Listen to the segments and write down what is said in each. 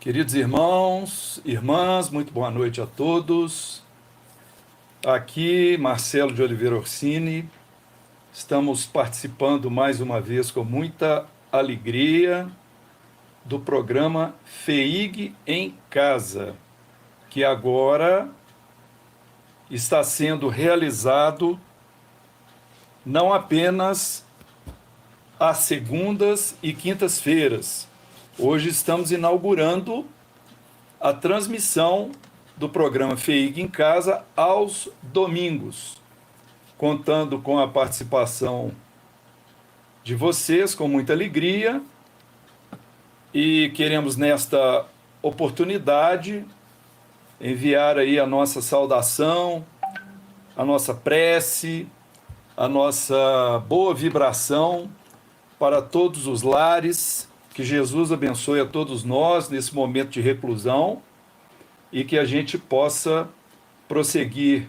Queridos irmãos, irmãs, muito boa noite a todos. Aqui, Marcelo de Oliveira Orsini. Estamos participando mais uma vez com muita alegria do programa FEIG em Casa, que agora está sendo realizado não apenas às segundas e quintas-feiras. Hoje estamos inaugurando a transmissão do programa FEIG em Casa aos domingos, contando com a participação de vocês com muita alegria, e queremos nesta oportunidade enviar aí a nossa saudação, a nossa prece, a nossa boa vibração para todos os lares. Que Jesus abençoe a todos nós nesse momento de reclusão e que a gente possa prosseguir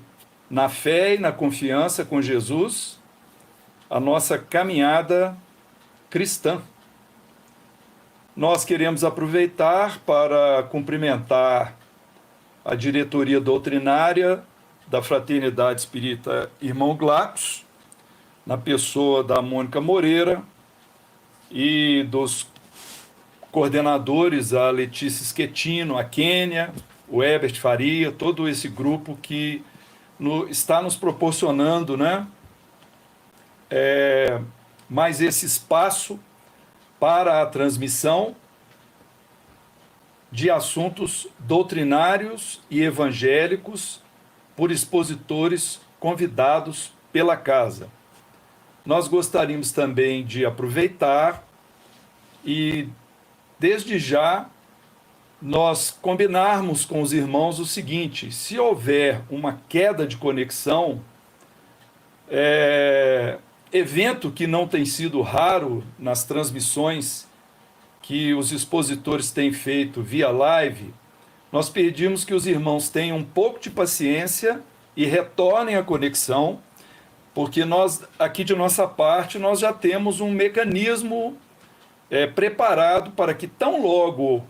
na fé e na confiança com Jesus a nossa caminhada cristã. Nós queremos aproveitar para cumprimentar a diretoria doutrinária da Fraternidade Espírita Irmão Glaucus, na pessoa da Mônica Moreira e dos coordenadores, a Letícia Schettino, a Kênia, o Herbert Faria, todo esse grupo que está nos proporcionando, mais esse espaço para a transmissão de assuntos doutrinários e evangélicos por expositores convidados pela casa. Nós gostaríamos também de aproveitar e, desde já, nós combinarmos com os irmãos o seguinte: se houver uma queda de conexão, evento que não tem sido raro nas transmissões que os expositores têm feito via live, nós pedimos que os irmãos tenham um pouco de paciência e retornem a conexão, porque nós, aqui de nossa parte, nós já temos um mecanismo preparado para que tão logo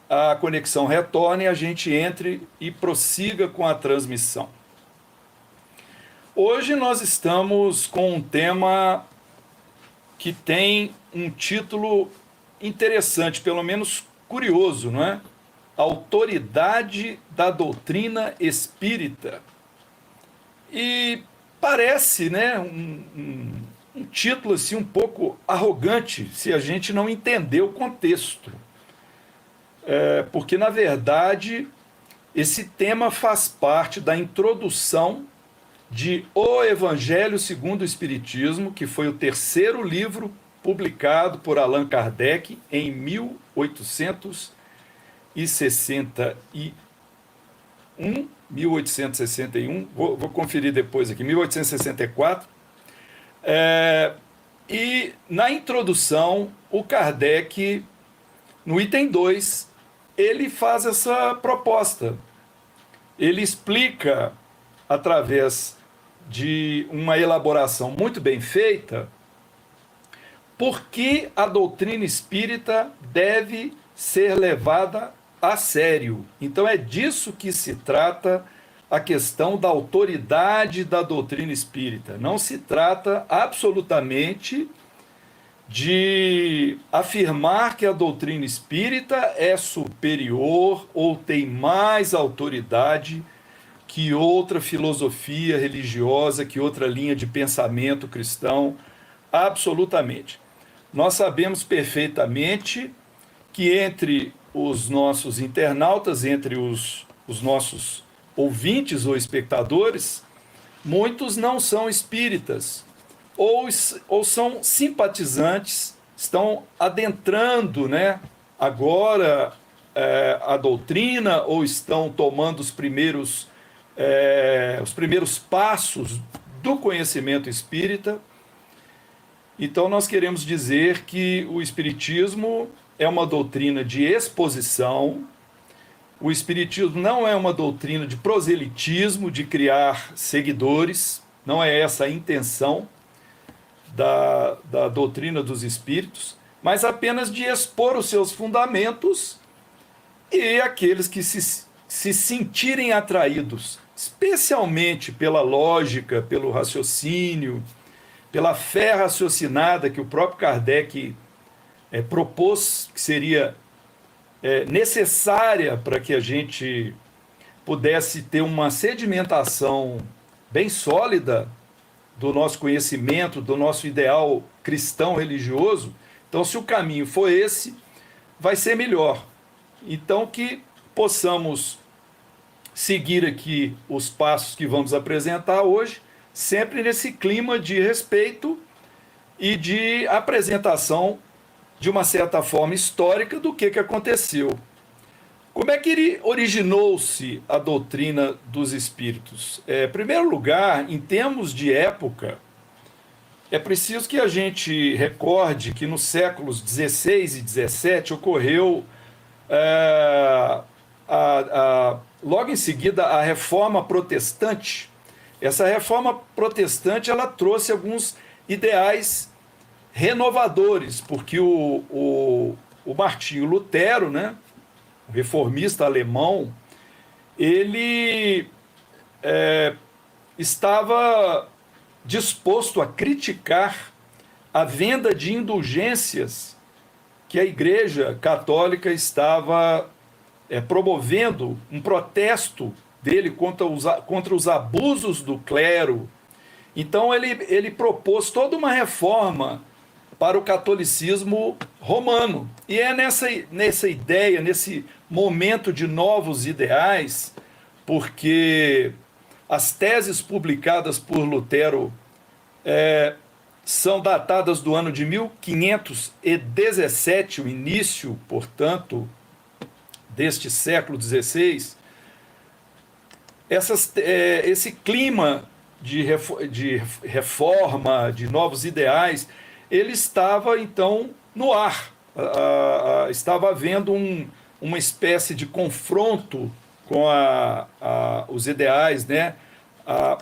a conexão retorne, a gente entre e prossiga com a transmissão. Hoje nós estamos com um tema que tem um título interessante, pelo menos curioso, não é? Autoridade da doutrina espírita. E parece, um título assim um pouco arrogante se a gente não entender o contexto. Porque, na verdade, esse tema faz parte da introdução de O Evangelho segundo o Espiritismo, que foi o terceiro livro publicado por Allan Kardec em 1861, vou conferir depois aqui, 1864. E na introdução, o Kardec, no item 2, ele faz essa proposta. Ele explica, através de uma elaboração muito bem feita, por que a doutrina espírita deve ser levada a sério. Então é disso que se trata a questão da autoridade da doutrina espírita. Não se trata absolutamente de afirmar que a doutrina espírita é superior ou tem mais autoridade que outra filosofia religiosa, que outra linha de pensamento cristão. Absolutamente. Nós sabemos perfeitamente que entre os nossos internautas, entre os nossos ouvintes ou espectadores, muitos não são espíritas, ou são simpatizantes, estão adentrando, agora a doutrina, ou estão tomando os primeiros passos do conhecimento espírita. Então nós queremos dizer que o espiritismo é uma doutrina de exposição. O espiritismo não é uma doutrina de proselitismo, de criar seguidores, não é essa a intenção da doutrina dos espíritos, mas apenas de expor os seus fundamentos e aqueles que se sentirem atraídos, especialmente pela lógica, pelo raciocínio, pela fé raciocinada que o próprio Kardec propôs, que seria necessária para que a gente pudesse ter uma sedimentação bem sólida do nosso conhecimento, do nosso ideal cristão religioso. Então, se o caminho for esse, vai ser melhor. Então, que possamos seguir aqui os passos que vamos apresentar hoje, sempre nesse clima de respeito e de apresentação, de uma certa forma histórica, do que aconteceu. Como é que originou-se a doutrina dos espíritos? Em primeiro lugar, em termos de época, é preciso que a gente recorde que nos séculos XVI e XVII ocorreu, logo em seguida, a Reforma Protestante. Essa Reforma Protestante ela trouxe alguns ideais renovadores, porque o Martinho Lutero, né, o reformista alemão, ele estava disposto a criticar a venda de indulgências que a Igreja Católica estava promovendo, um protesto dele contra os abusos do clero. Então ele propôs toda uma reforma para o catolicismo romano. E é nessa ideia, nesse momento de novos ideais, porque as teses publicadas por Lutero são datadas do ano de 1517, o início, portanto, deste século XVI. Esse clima de reforma, de novos ideais, ele estava, então, no ar. Estava havendo uma espécie de confronto com os ideais, né? A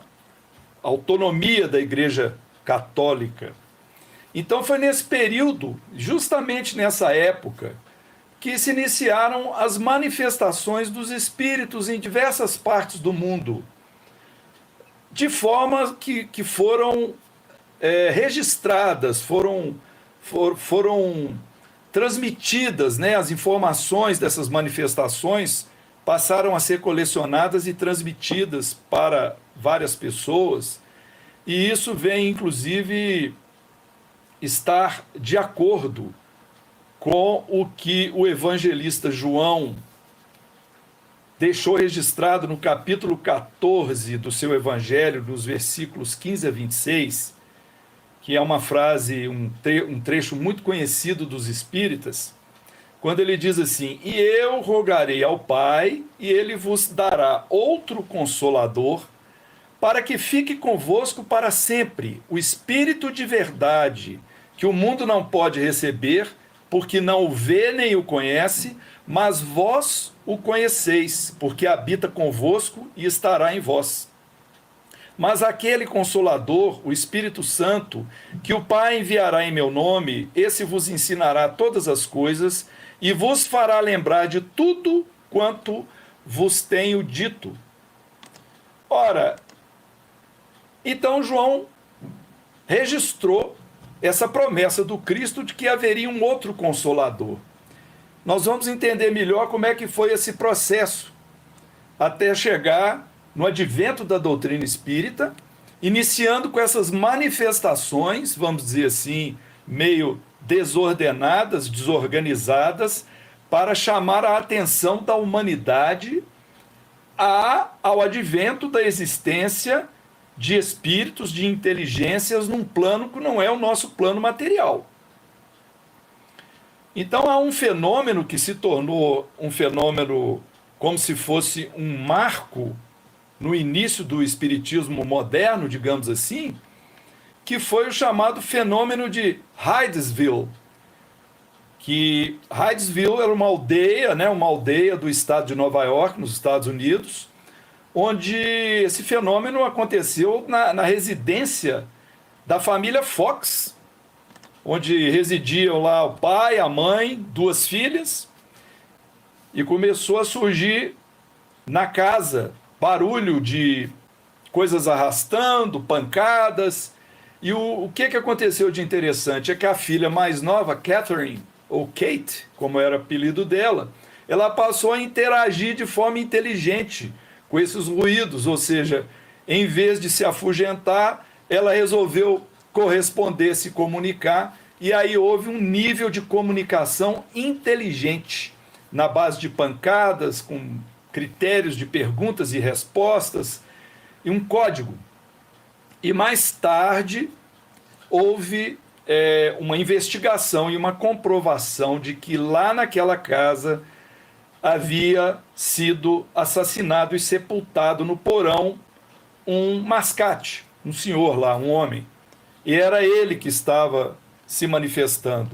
autonomia da Igreja Católica. Então, foi nesse período, justamente nessa época, que se iniciaram as manifestações dos espíritos em diversas partes do mundo, de forma que foram registradas, foram transmitidas, né? As informações dessas manifestações passaram a ser colecionadas e transmitidas para várias pessoas, e isso vem, inclusive, estar de acordo com o que o evangelista João deixou registrado no capítulo 14 do seu evangelho, dos versículos 15 a 26, que é uma frase, um trecho muito conhecido dos espíritas, quando ele diz assim: e eu rogarei ao Pai, e ele vos dará outro consolador, para que fique convosco para sempre, o Espírito de verdade, que o mundo não pode receber, porque não o vê nem o conhece, mas vós o conheceis, porque habita convosco e estará em vós. Mas aquele Consolador, o Espírito Santo, que o Pai enviará em meu nome, esse vos ensinará todas as coisas e vos fará lembrar de tudo quanto vos tenho dito. Ora, então João registrou essa promessa do Cristo de que haveria um outro Consolador. Nós vamos entender melhor como é que foi esse processo, até chegar no advento da doutrina espírita, iniciando com essas manifestações, vamos dizer assim, meio desordenadas, desorganizadas, para chamar a atenção da humanidade ao advento da existência de espíritos, de inteligências, num plano que não é o nosso plano material. Então há um fenômeno que se tornou um fenômeno como se fosse um marco no início do espiritismo moderno, digamos assim, que foi o chamado fenômeno de Hydesville. Que Hydesville era uma aldeia, né, uma aldeia do estado de Nova York, nos Estados Unidos, onde esse fenômeno aconteceu na residência da família Fox, onde residiam lá o pai, a mãe, duas filhas, e começou a surgir na casa barulho de coisas arrastando, pancadas. E o que aconteceu de interessante é que a filha mais nova, Catherine, ou Kate, como era o apelido dela, ela passou a interagir de forma inteligente com esses ruídos, ou seja, em vez de se afugentar, ela resolveu corresponder, se comunicar, e aí houve um nível de comunicação inteligente, na base de pancadas, com critérios de perguntas e respostas, e um código. E mais tarde houve uma investigação e uma comprovação de que lá naquela casa havia sido assassinado e sepultado no porão um mascate, um senhor lá, um homem. E era ele que estava se manifestando.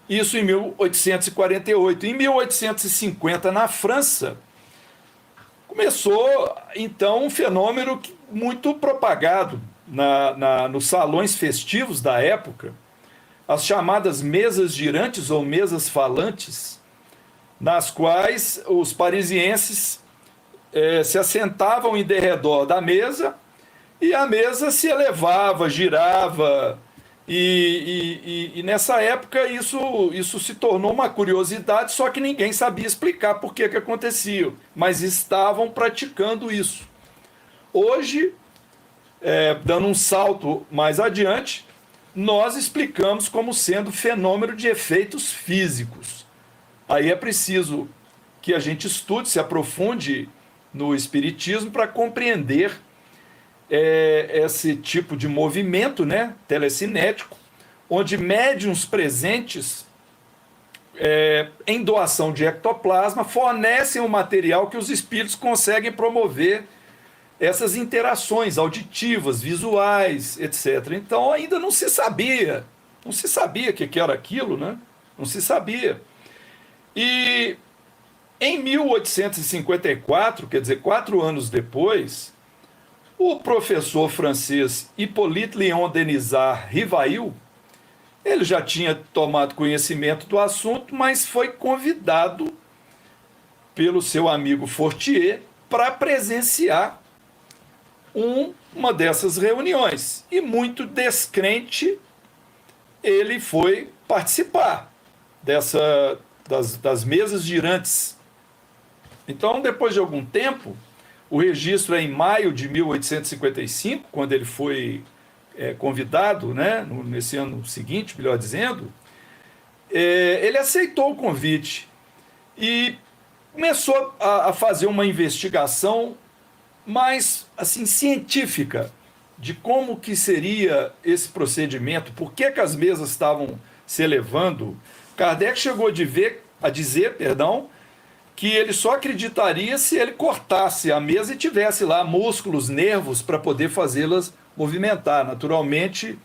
Isso em 1848. Em 1850, na França, começou, então, um fenômeno muito propagado nos salões festivos da época, as chamadas mesas girantes ou mesas falantes, nas quais os parisienses se assentavam em derredor da mesa e a mesa se elevava, girava, e nessa época isso se tornou uma curiosidade, só que ninguém sabia explicar por que acontecia, mas estavam praticando isso. Hoje, dando um salto mais adiante, nós explicamos como sendo fenômeno de efeitos físicos. Aí é preciso que a gente estude, se aprofunde no espiritismo para compreender esse tipo de movimento, né, telecinético, onde médiuns presentes em doação de ectoplasma fornecem o material que os espíritos conseguem promover essas interações auditivas, visuais, etc. Então ainda não se sabia o que era aquilo, né? Não se sabia. E em 1854, quer dizer, 4 anos depois, o professor francês Hippolyte Léon Denisard Rivail, ele já tinha tomado conhecimento do assunto, mas foi convidado pelo seu amigo Fortier para presenciar uma dessas reuniões. E muito descrente, ele foi participar das mesas girantes. Então, depois de algum tempo, o registro é em maio de 1855, quando ele foi convidado, né, nesse ano seguinte, melhor dizendo, ele aceitou o convite e começou a fazer uma investigação mais assim, científica de como que seria esse procedimento, por que as mesas estavam se elevando. Kardec chegou a dizer, que ele só acreditaria se ele cortasse a mesa e tivesse lá músculos, nervos para poder fazê-las movimentar. Naturalmente,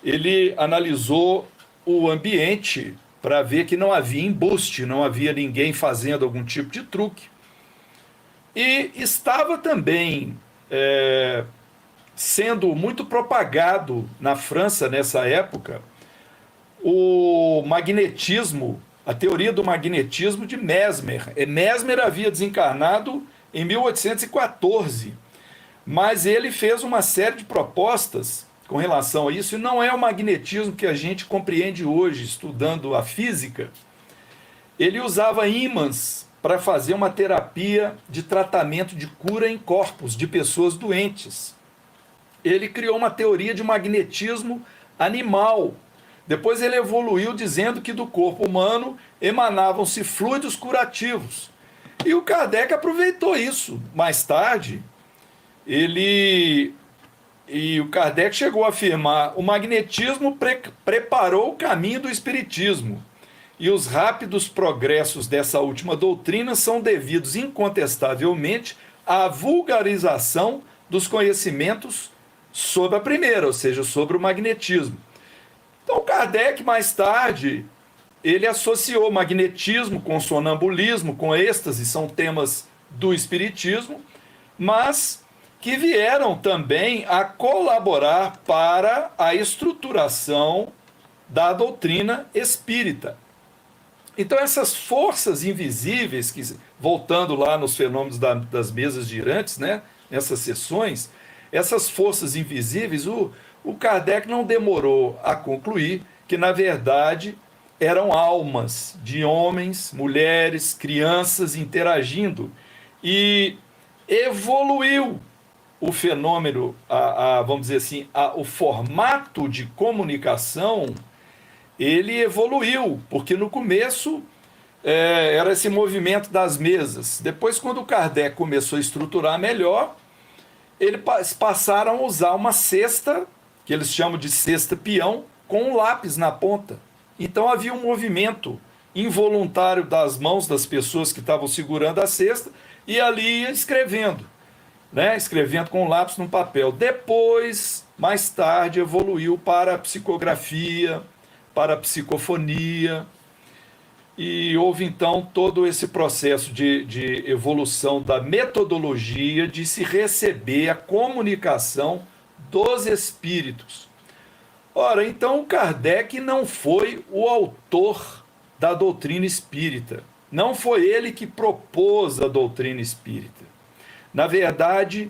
ele analisou o ambiente para ver que não havia embuste, não havia ninguém fazendo algum tipo de truque. E estava também sendo muito propagado na França nessa época o magnetismo, a teoria do magnetismo de Mesmer. Mesmer havia desencarnado em 1814, mas ele fez uma série de propostas com relação a isso, e não é o magnetismo que a gente compreende hoje, estudando a física. Ele usava ímãs para fazer uma terapia de tratamento de cura em corpos de pessoas doentes. Ele criou uma teoria de magnetismo animal. Depois ele evoluiu dizendo que do corpo humano emanavam-se fluidos curativos. E o Kardec aproveitou isso. Mais tarde, o Kardec chegou a afirmar: o magnetismo preparou o caminho do espiritismo. E os rápidos progressos dessa última doutrina são devidos incontestavelmente à vulgarização dos conhecimentos sobre a primeira, ou seja, sobre o magnetismo. Então, Kardec, mais tarde, ele associou magnetismo com sonambulismo, com êxtase, são temas do espiritismo, mas que vieram também a colaborar para a estruturação da doutrina espírita. Então, essas forças invisíveis, que, voltando lá nos fenômenos das mesas girantes, né, nessas sessões, essas forças invisíveis, o Kardec não demorou a concluir que, na verdade, eram almas de homens, mulheres, crianças interagindo, e evoluiu o fenômeno, vamos dizer assim, o formato de comunicação, ele evoluiu, porque no começo era esse movimento das mesas. Depois, quando o Kardec começou a estruturar melhor, eles passaram a usar uma cesta, que eles chamam de cesta peão, com um lápis na ponta. Então havia um movimento involuntário das mãos das pessoas que estavam segurando a cesta e ali ia escrevendo, né? Escrevendo com lápis no papel. Depois, mais tarde, evoluiu para a psicografia, para a psicofonia, e houve então todo esse processo de evolução da metodologia de se receber a comunicação dos espíritos. Ora, então Kardec não foi o autor da doutrina espírita, não foi ele que propôs a doutrina espírita. Na verdade,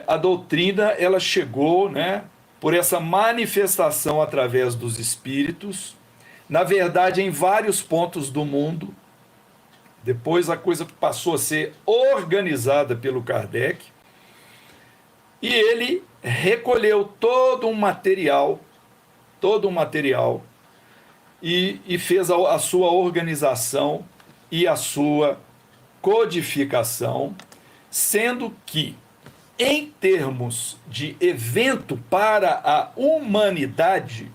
a doutrina ela chegou, né, por essa manifestação através dos espíritos, na verdade em vários pontos do mundo. Depois a coisa passou a ser organizada pelo Kardec, e ele recolheu todo um material, e fez a sua organização e a sua codificação, sendo que, em termos de evento para a humanidade,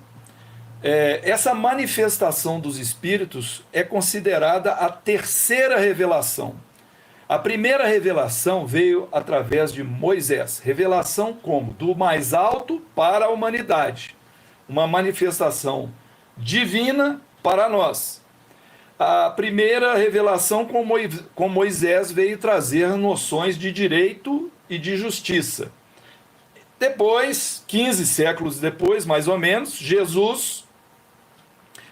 essa manifestação dos espíritos é considerada a terceira revelação. A primeira revelação veio através de Moisés. Revelação como? Do mais alto para a humanidade. Uma manifestação divina para nós. A primeira revelação com Moisés veio trazer noções de direito e de justiça. Depois, 15 séculos depois, mais ou menos, Jesus,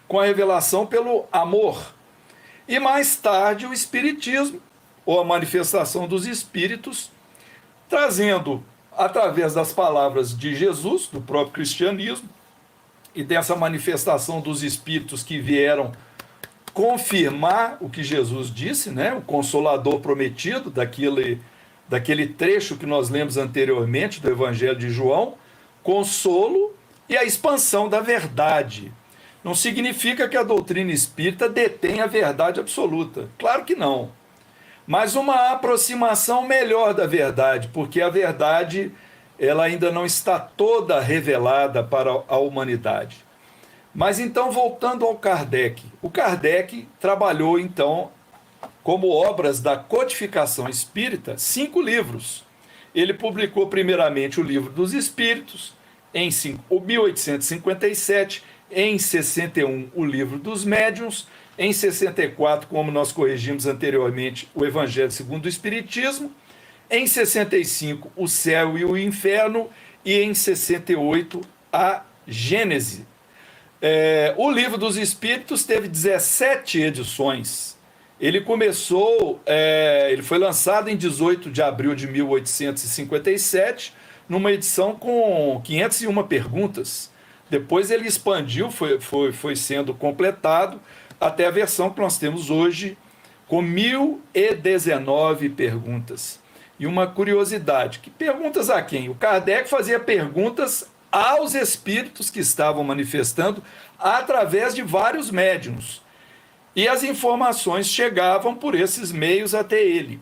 com a revelação pelo amor. E mais tarde o Espiritismo, ou a manifestação dos Espíritos, trazendo, através das palavras de Jesus, do próprio cristianismo, e dessa manifestação dos Espíritos que vieram confirmar o que Jesus disse, né? O Consolador prometido, daquele trecho que nós lemos anteriormente do Evangelho de João, consolo e a expansão da verdade. Não significa que a doutrina espírita detém a verdade absoluta. Claro que não. Mas uma aproximação melhor da verdade, porque a verdade ela ainda não está toda revelada para a humanidade. Mas então, voltando ao Kardec, o Kardec trabalhou então, como obras da codificação espírita, 5 livros. Ele publicou primeiramente o Livro dos Espíritos, em 1857, em 61 o Livro dos Médiuns, em 64, como nós corrigimos anteriormente, o Evangelho segundo o Espiritismo, em 65 o Céu e o Inferno, e em 68 a Gênese. O Livro dos Espíritos teve 17 edições. Ele foi lançado em 18 de abril de 1857, numa edição com 501 perguntas. Depois ele expandiu, foi sendo completado, até a versão que nós temos hoje, com 1019 perguntas. E uma curiosidade, que perguntas a quem? O Kardec fazia perguntas aos espíritos que estavam manifestando através de vários médiuns. E as informações chegavam por esses meios até ele.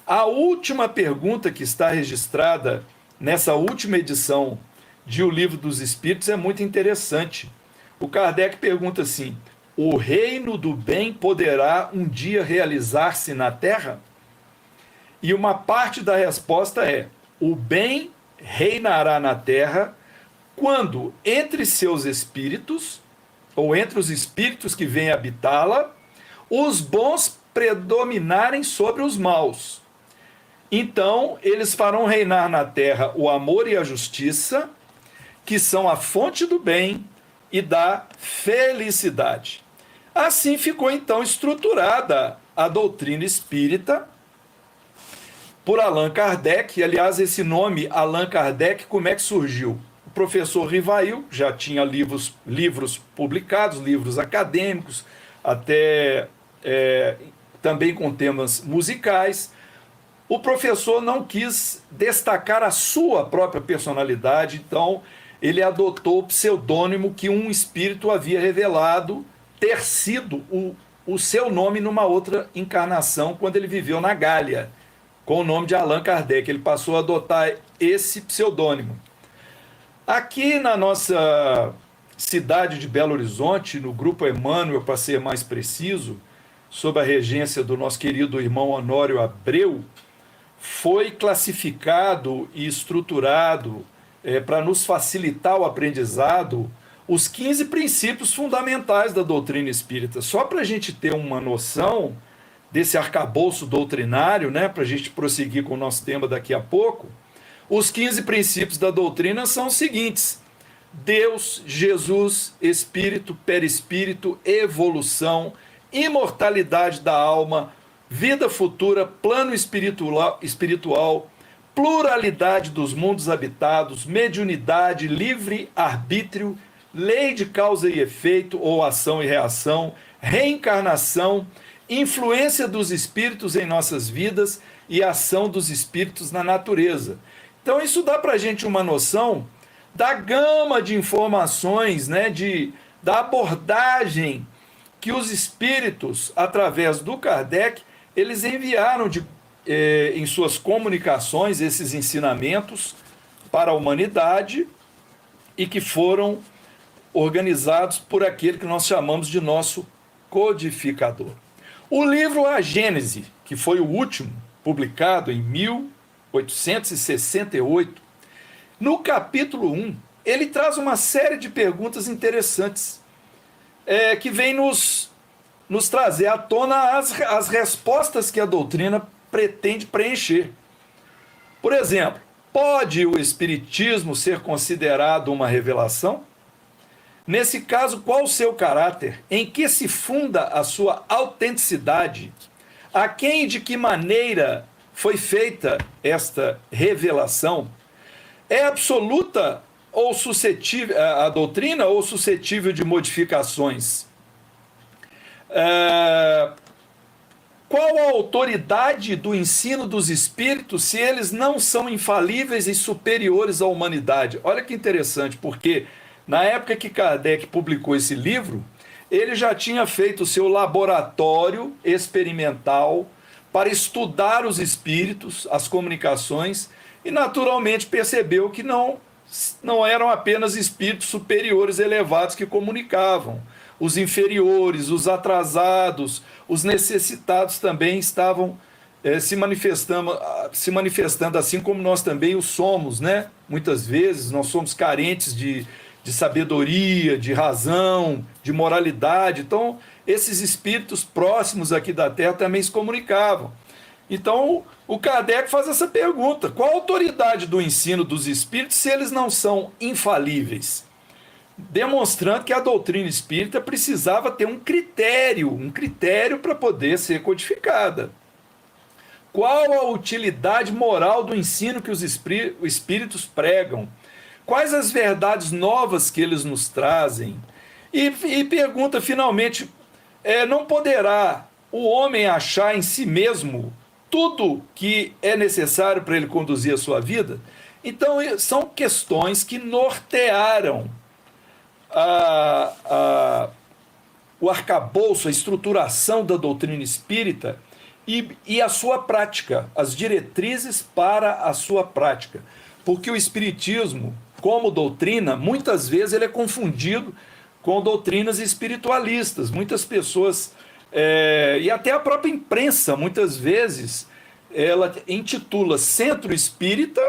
A última pergunta que está registrada nessa última edição de O Livro dos Espíritos é muito interessante. O Kardec pergunta assim: o reino do bem poderá um dia realizar-se na Terra? E uma parte da resposta é: o bem reinará na Terra quando entre seus espíritos, ou entre os espíritos que vêm habitá-la, os bons predominarem sobre os maus. Então, eles farão reinar na Terra o amor e a justiça, que são a fonte do bem e da felicidade. Assim ficou então estruturada a doutrina espírita por Allan Kardec. Aliás, esse nome Allan Kardec, como é que surgiu? O professor Rivail já tinha livros publicados, livros acadêmicos, até também com temas musicais. O professor não quis destacar a sua própria personalidade, então ele adotou o pseudônimo que um espírito havia revelado ter sido o seu nome numa outra encarnação, quando ele viveu na Gália, com o nome de Allan Kardec. Ele passou a adotar esse pseudônimo. Aqui na nossa cidade de Belo Horizonte, no Grupo Emmanuel, para ser mais preciso, sob a regência do nosso querido irmão Honório Abreu, foi classificado e estruturado, para nos facilitar o aprendizado, os 15 princípios fundamentais da doutrina espírita. Só para a gente ter uma noção desse arcabouço doutrinário, né, para a gente prosseguir com o nosso tema daqui a pouco, os 15 princípios da doutrina são os seguintes: Deus, Jesus, Espírito, Perispírito, evolução, imortalidade da alma, vida futura, plano espiritual, pluralidade dos mundos habitados, mediunidade, livre-arbítrio, lei de causa e efeito ou ação e reação, reencarnação, influência dos espíritos em nossas vidas e ação dos espíritos na natureza. Então isso dá para a gente uma noção da gama de informações, né, da abordagem que os espíritos, através do Kardec, eles enviaram em suas comunicações esses ensinamentos para a humanidade e que foram organizados por aquele que nós chamamos de nosso codificador. O livro A Gênese, que foi o último, publicado em 1868, no capítulo 1, ele traz uma série de perguntas interessantes, que vem nos trazer à tona as respostas que a doutrina pretende preencher. Por exemplo, pode o Espiritismo ser considerado uma revelação? Nesse caso, qual o seu caráter? Em que se funda a sua autenticidade? A quem e de que maneira foi feita esta revelação? É absoluta ou suscetível a doutrina ou suscetível de modificações? Qual a autoridade do ensino dos espíritos se eles não são infalíveis e superiores à humanidade? Olha que interessante, porque na época que Kardec publicou esse livro, ele já tinha feito o seu laboratório experimental para estudar os espíritos, as comunicações, e naturalmente percebeu que não eram apenas espíritos superiores elevados que comunicavam. Os inferiores, os atrasados, os necessitados também estavam se manifestando assim como nós também o somos, né? Muitas vezes nós somos carentes de sabedoria, de razão, de moralidade. Então, esses espíritos próximos aqui da Terra também se comunicavam. Então, o Kardec faz essa pergunta: qual a autoridade do ensino dos espíritos se eles não são infalíveis? Demonstrando que a doutrina espírita precisava ter um critério para poder ser codificada. Qual a utilidade moral do ensino que os espíritos pregam? Quais as verdades novas que eles nos trazem? E pergunta finalmente, não poderá o homem achar em si mesmo tudo que é necessário para ele conduzir a sua vida? Então, são questões que nortearam o arcabouço, a estruturação da doutrina espírita e a sua prática, as diretrizes para a sua prática. Porque o espiritismo, como doutrina, muitas vezes ele é confundido com doutrinas espiritualistas. Muitas pessoas, e até a própria imprensa, muitas vezes, ela intitula Centro Espírita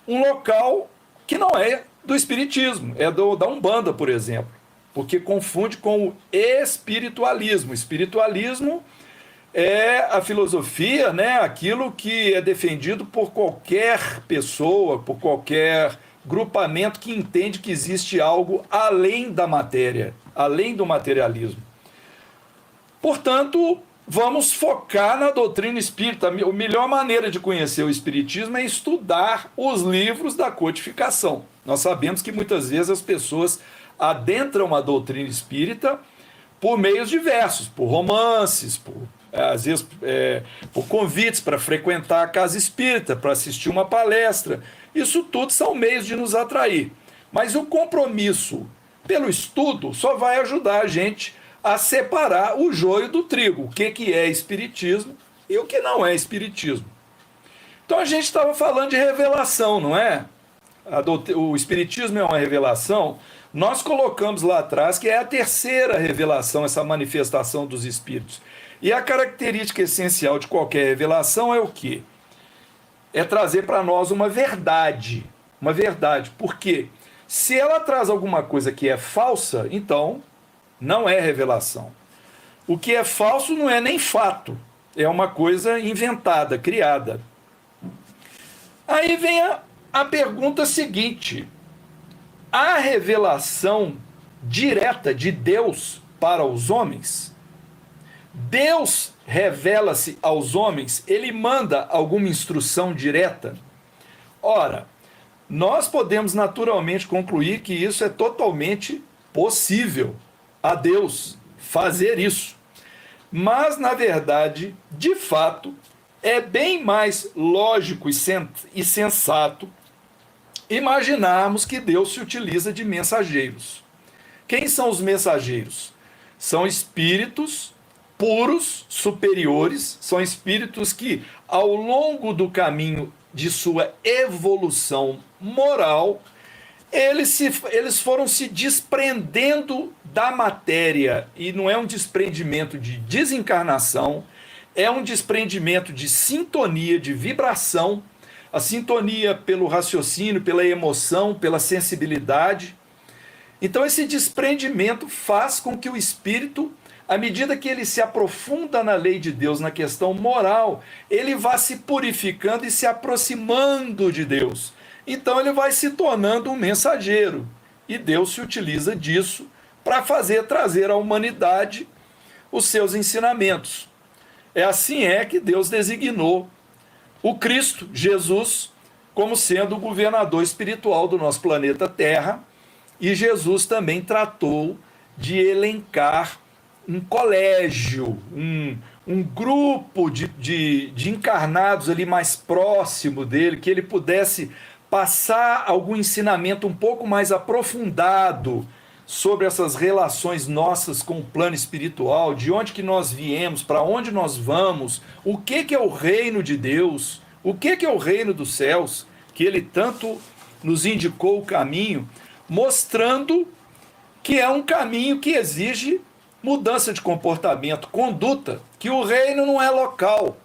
um local que não é do espiritismo, é da Umbanda, por exemplo, porque confunde com o espiritualismo. O espiritualismo é a filosofia, né, aquilo que é defendido por qualquer pessoa, por qualquer grupamento que entende que existe algo além da matéria, além do materialismo. Portanto, vamos focar na doutrina espírita. A melhor maneira de conhecer o espiritismo é estudar os livros da codificação. Nós sabemos que muitas vezes as pessoas adentram a doutrina espírita por meios diversos, por romances, às vezes por convites para frequentar a casa espírita, para assistir uma palestra. Isso tudo são meios de nos atrair. Mas o compromisso pelo estudo só vai ajudar a gente a separar o joio do trigo, o que é espiritismo e o que não é espiritismo. Então a gente estava falando de revelação, não é? O espiritismo é uma revelação. Nós colocamos lá atrás que é a terceira revelação, essa manifestação dos espíritos. E a característica essencial de qualquer revelação é o quê? É trazer para nós uma verdade. Uma verdade. Por quê? Se ela traz alguma coisa que é falsa, então não é revelação. O que é falso não é nem fato. É uma coisa inventada, criada. Aí vem a pergunta seguinte. A revelação direta de Deus para os homens? Deus revela-se aos homens? Ele manda alguma instrução direta? Ora, nós podemos naturalmente concluir que isso é totalmente possível a Deus fazer isso. Mas, na verdade, de fato, é bem mais lógico e sensato imaginarmos que Deus se utiliza de mensageiros. Quem são os mensageiros? São espíritos puros, superiores, são espíritos que, ao longo do caminho de sua evolução moral, eles foram se desprendendo da matéria, e não é um desprendimento de desencarnação, é um desprendimento de sintonia, de vibração, a sintonia pelo raciocínio, pela emoção, pela sensibilidade. Então esse desprendimento faz com que o espírito, à medida que ele se aprofunda na lei de Deus, na questão moral, ele vá se purificando e se aproximando de Deus. Então ele vai se tornando um mensageiro. E Deus se utiliza disso para trazer à humanidade os seus ensinamentos. Assim que Deus designou o Cristo, Jesus, como sendo o governador espiritual do nosso planeta Terra. E Jesus também tratou de elencar um colégio, um grupo de encarnados ali mais próximo dele, que ele pudesse passar algum ensinamento um pouco mais aprofundado sobre essas relações nossas com o plano espiritual, de onde que nós viemos, para onde nós vamos, o que é o reino de Deus, o que é o reino dos céus, que ele tanto nos indicou o caminho, mostrando que é um caminho que exige mudança de comportamento, conduta, que o reino não é local,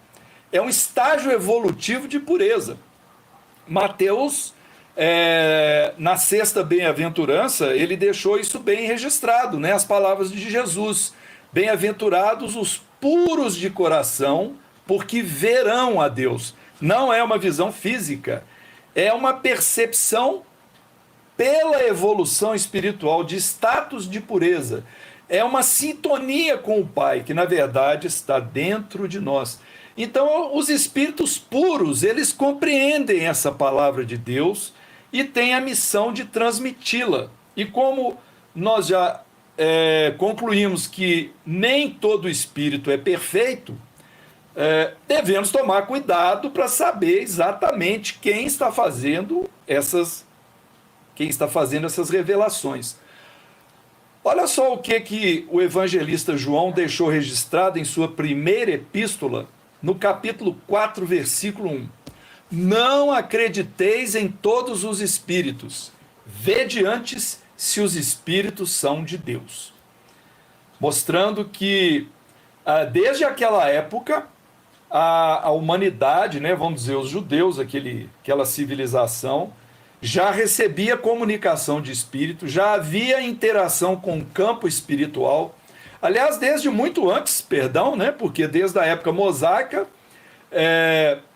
é um estágio evolutivo de pureza. Mateus, na sexta bem-aventurança, ele deixou isso bem registrado, né? As palavras de Jesus: bem-aventurados os puros de coração, porque verão a Deus. Não é uma visão física, é uma percepção pela evolução espiritual de status de pureza. É uma sintonia com o Pai, que na verdade está dentro de nós. Então, os espíritos puros, eles compreendem essa palavra de Deus e têm a missão de transmiti-la. E como nós já concluímos que nem todo espírito é perfeito, devemos tomar cuidado para saber exatamente quem está fazendo essas revelações. Olha só o que o evangelista João deixou registrado em sua primeira epístola, no capítulo 4, versículo 1. Não acrediteis em todos os espíritos, vede antes se os espíritos são de Deus. Mostrando que, desde aquela época, a humanidade, né, vamos dizer, os judeus, aquela civilização, já recebia comunicação de espírito, já havia interação com o campo espiritual. Aliás, desde muito antes, né? Porque desde a época mosaica,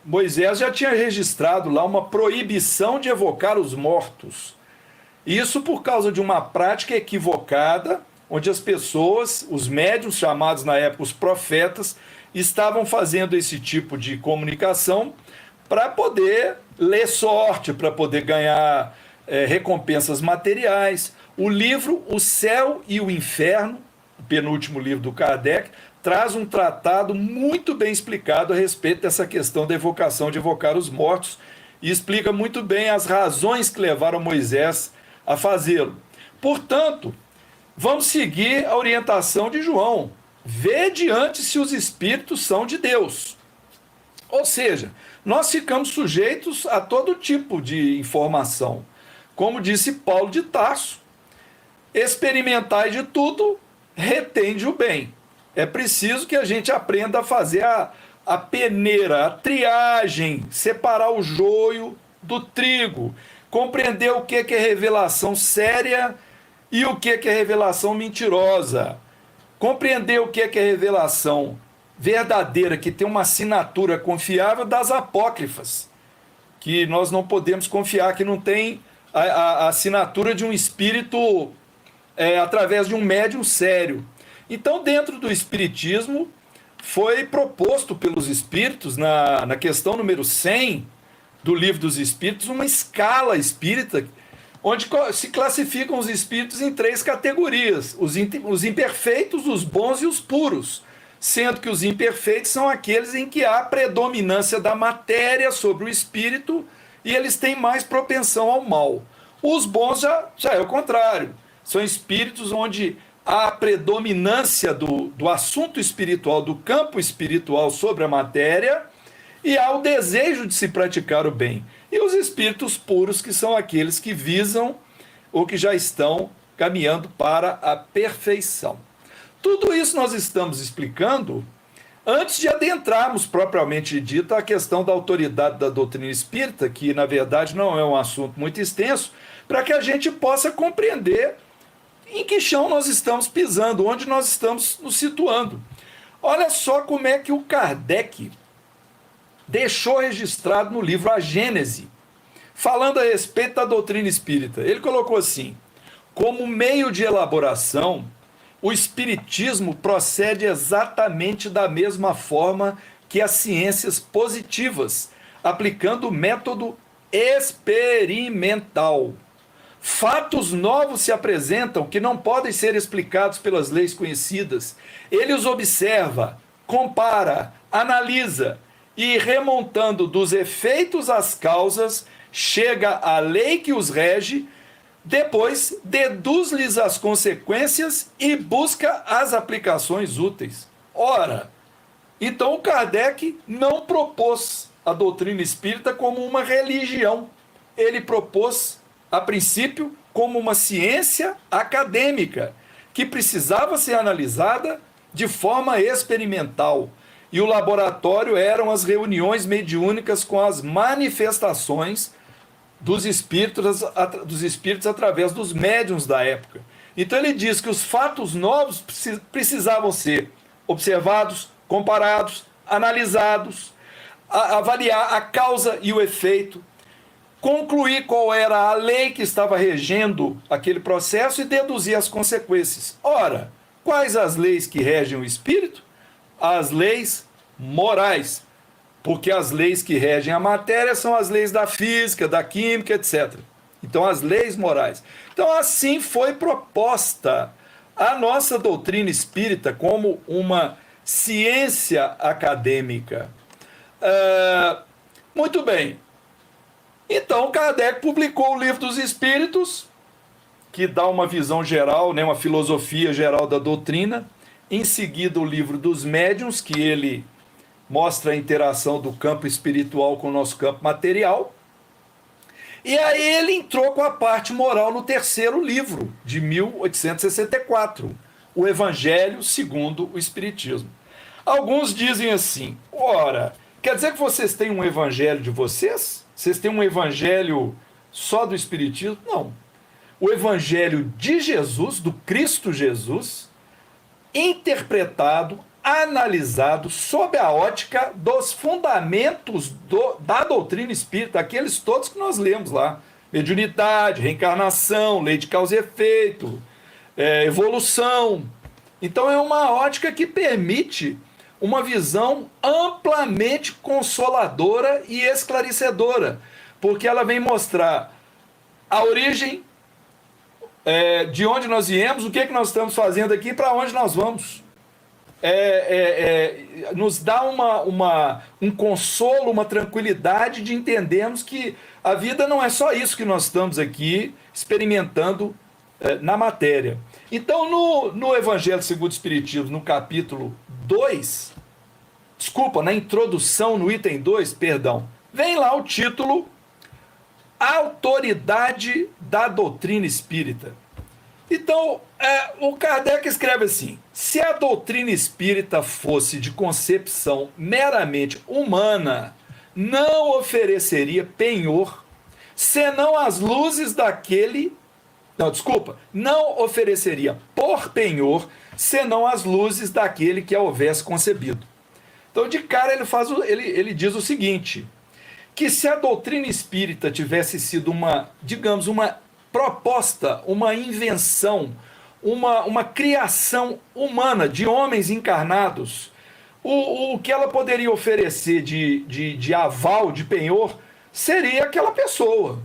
Moisés já tinha registrado lá uma proibição de evocar os mortos. Isso por causa de uma prática equivocada onde as pessoas, os médiuns chamados na época os profetas, estavam fazendo esse tipo de comunicação para poder ler sorte, para poder ganhar recompensas materiais. O livro O Céu e o Inferno, o penúltimo livro do Kardec, traz um tratado muito bem explicado a respeito dessa questão da evocação, de evocar os mortos, e explica muito bem as razões que levaram Moisés a fazê-lo. Portanto, vamos seguir a orientação de João. Vede antes se os espíritos são de Deus. Ou seja, nós ficamos sujeitos a todo tipo de informação. Como disse Paulo de Tarso, experimentai de tudo, retende o bem. É preciso que a gente aprenda a fazer a peneira, a triagem, separar o joio do trigo, compreender o que é revelação séria e o que é revelação mentirosa, compreender o que é revelação verdadeira, que tem uma assinatura confiável, das apócrifas, que nós não podemos confiar, que não tem a assinatura de um espírito através de um médium sério. Então, dentro do espiritismo, foi proposto pelos espíritos, na questão número 100 do Livro dos Espíritos, uma escala espírita, onde se classificam os espíritos em 3 categorias: os imperfeitos, os bons e os puros, sendo que os imperfeitos são aqueles em que há predominância da matéria sobre o espírito e eles têm mais propensão ao mal. Os bons já é o contrário, são espíritos onde há a predominância do assunto espiritual, do campo espiritual sobre a matéria, e há o desejo de se praticar o bem. E os espíritos puros, que são aqueles que visam ou que já estão caminhando para a perfeição. Tudo isso nós estamos explicando antes de adentrarmos propriamente dito a questão da autoridade da doutrina espírita, que na verdade não é um assunto muito extenso, para que a gente possa compreender em que chão nós estamos pisando, onde nós estamos nos situando. Olha só como é que o Kardec deixou registrado no livro A Gênese, falando a respeito da doutrina espírita. Ele colocou assim: como meio de elaboração, o espiritismo procede exatamente da mesma forma que as ciências positivas, aplicando o método experimental. Fatos novos se apresentam que não podem ser explicados pelas leis conhecidas. Ele os observa, compara, analisa e, remontando dos efeitos às causas, chega à lei que os rege, depois deduz-lhes as consequências e busca as aplicações úteis. Ora, então o Kardec não propôs a doutrina espírita como uma religião. Ele propôs, a princípio, como uma ciência acadêmica, que precisava ser analisada de forma experimental. E o laboratório eram as reuniões mediúnicas com as manifestações dos espíritos através dos médiuns da época. Então ele diz que os fatos novos precisavam ser observados, comparados, analisados, avaliar a causa e o efeito, concluir qual era a lei que estava regendo aquele processo e deduzir as consequências. Ora, quais as leis que regem o espírito? As leis morais, porque as leis que regem a matéria são as leis da física, da química, etc. Então, as leis morais. Então, assim foi proposta a nossa doutrina espírita como uma ciência acadêmica. Muito bem. Então, Kardec publicou o Livro dos Espíritos, que dá uma visão geral, uma filosofia geral da doutrina. Em seguida, o Livro dos Médiuns, que ele mostra a interação do campo espiritual com o nosso campo material. E aí ele entrou com a parte moral no terceiro livro, de 1864, o Evangelho segundo o Espiritismo. Alguns dizem assim: ora, quer dizer que vocês têm um evangelho de vocês? Vocês têm um evangelho só do Espiritismo? Não. O evangelho de Jesus, do Cristo Jesus, interpretado, analisado sob a ótica dos fundamentos da doutrina espírita, aqueles todos que nós lemos lá: mediunidade, reencarnação, lei de causa e efeito, evolução. Então é uma ótica que permite uma visão amplamente consoladora e esclarecedora, porque ela vem mostrar a origem, de onde nós viemos, o que é que nós estamos fazendo aqui e para onde nós vamos. Nos dá um consolo, uma tranquilidade de entendermos que a vida não é só isso que nós estamos aqui experimentando na matéria. Então, no Evangelho segundo o Espiritismo, no capítulo 2, na introdução, no item 2, perdão, vem lá o título Autoridade da Doutrina Espírita. Então, o Kardec escreve assim: se a doutrina espírita fosse de concepção meramente humana, não ofereceria penhor, senão as luzes daquele... Não ofereceria por penhor, senão as luzes daquele que a houvesse concebido. Então, de cara, ele diz o seguinte, que se a doutrina espírita tivesse sido uma proposta, uma invenção, uma criação humana de homens encarnados, o que ela poderia oferecer de aval, de penhor, seria aquela pessoa.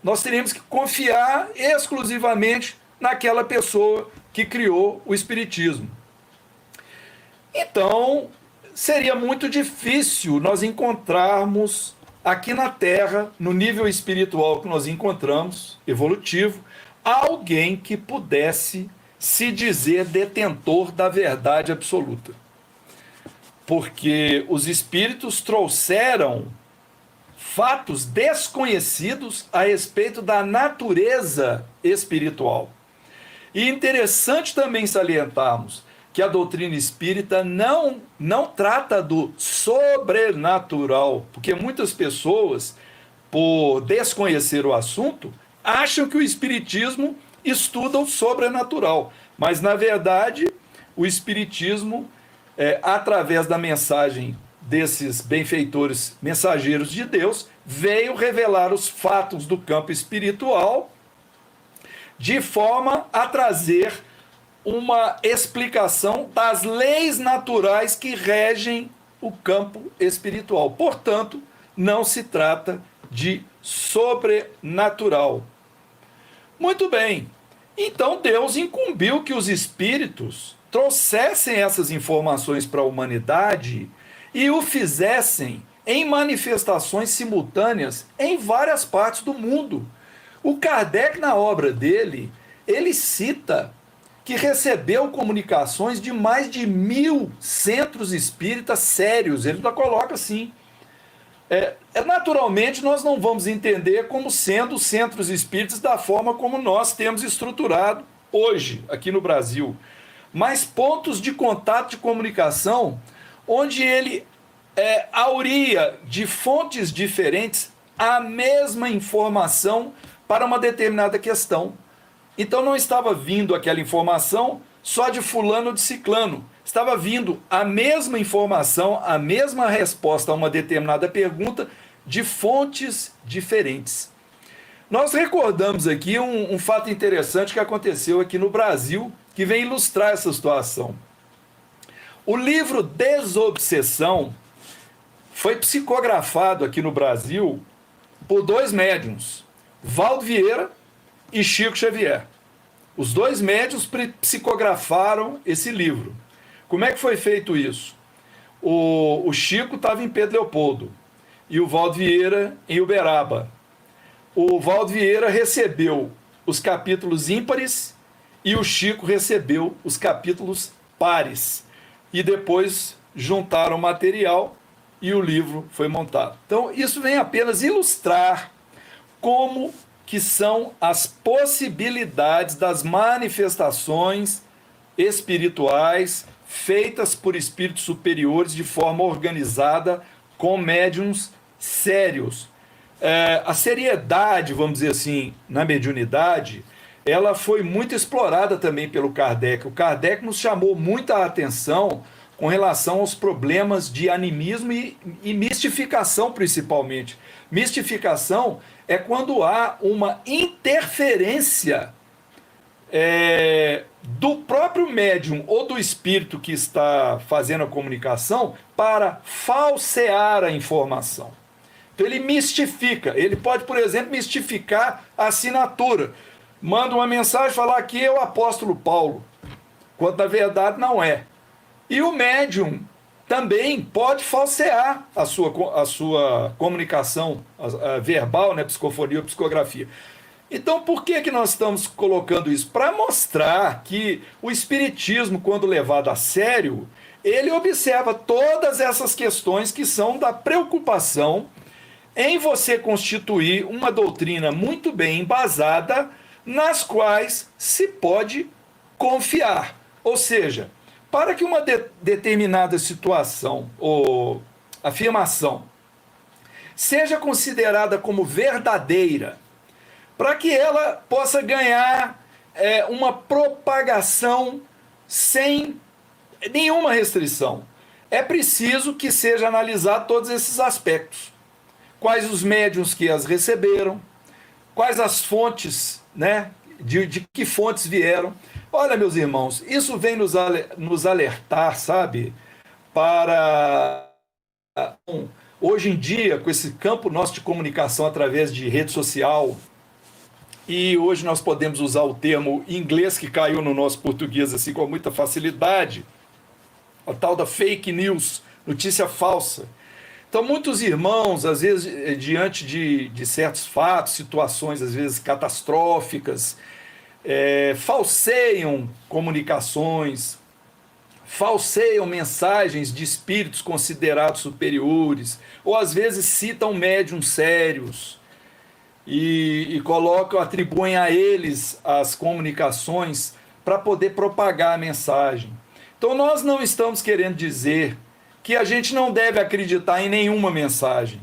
Nós teríamos que confiar exclusivamente naquela pessoa que criou o Espiritismo. Então, seria muito difícil nós encontrarmos aqui na Terra, no nível espiritual que nós encontramos, evolutivo, alguém que pudesse se dizer detentor da verdade absoluta. Porque os espíritos trouxeram fatos desconhecidos a respeito da natureza espiritual. E interessante também salientarmos que a doutrina espírita não trata do sobrenatural, porque muitas pessoas, por desconhecer o assunto, acham que o espiritismo estuda o sobrenatural, mas na verdade o espiritismo, através da mensagem desses benfeitores mensageiros de Deus, veio revelar os fatos do campo espiritual de forma a trazer uma explicação das leis naturais que regem o campo espiritual. Portanto, não se trata de sobrenatural. Muito bem. Então Deus incumbiu que os espíritos trouxessem essas informações para a humanidade e o fizessem em manifestações simultâneas em várias partes do mundo. O Kardec, na obra dele, ele cita que recebeu comunicações de mais de 1000 centros espíritas sérios. Ele ainda coloca assim. Naturalmente, nós não vamos entender como sendo os centros espíritas da forma como nós temos estruturado hoje, aqui no Brasil. Mas pontos de contato, de comunicação, onde ele auria de fontes diferentes a mesma informação para uma determinada questão. Então não estava vindo aquela informação só de fulano ou de ciclano. Estava vindo a mesma informação, a mesma resposta a uma determinada pergunta de fontes diferentes. Nós recordamos aqui um fato interessante que aconteceu aqui no Brasil, que vem ilustrar essa situação. O livro Desobsessão foi psicografado aqui no Brasil por 2 médiuns, Valdo Vieira e Chico Xavier. Os 2 médiuns psicografaram esse livro. Como é que foi feito isso? O Chico estava em Pedro Leopoldo e o Valdo Vieira em Uberaba. O Valdo Vieira recebeu os capítulos ímpares e o Chico recebeu os capítulos pares. E depois juntaram o material e o livro foi montado. Então, isso vem apenas ilustrar como que são as possibilidades das manifestações espirituais feitas por espíritos superiores de forma organizada, com médiuns sérios. A seriedade, vamos dizer assim, na mediunidade, ela foi muito explorada também pelo Kardec. O Kardec nos chamou muita atenção com relação aos problemas de animismo e mistificação, principalmente. Mistificação é quando há uma interferência do próprio médium ou do espírito que está fazendo a comunicação para falsear a informação. Então ele mistifica, ele pode, por exemplo, mistificar a assinatura. Manda uma mensagem, falar aqui é o apóstolo Paulo, quando na verdade não é. E o médium também pode falsear a sua comunicação verbal, né, psicofonia ou psicografia. Então, por que nós estamos colocando isso? Para mostrar que o espiritismo, quando levado a sério, ele observa todas essas questões que são da preocupação em você constituir uma doutrina muito bem embasada, nas quais se pode confiar. Ou seja, para que uma determinada situação ou afirmação seja considerada como verdadeira, para que ela possa ganhar uma propagação sem nenhuma restrição, é preciso que seja analisado todos esses aspectos. Quais os médiuns que as receberam, quais as fontes, né, de que fontes vieram. Olha, meus irmãos, isso vem nos alertar, sabe, para hoje em dia, com esse campo nosso de comunicação através de rede social, e hoje nós podemos usar o termo inglês que caiu no nosso português assim com muita facilidade, a tal da fake news, notícia falsa. Então, muitos irmãos, às vezes, diante de certos fatos, situações, às vezes, catastróficas, falseiam comunicações, falseiam mensagens de espíritos considerados superiores, ou às vezes citam médiuns sérios e colocam, atribuem a eles as comunicações para poder propagar a mensagem. Então, nós não estamos querendo dizer que a gente não deve acreditar em nenhuma mensagem,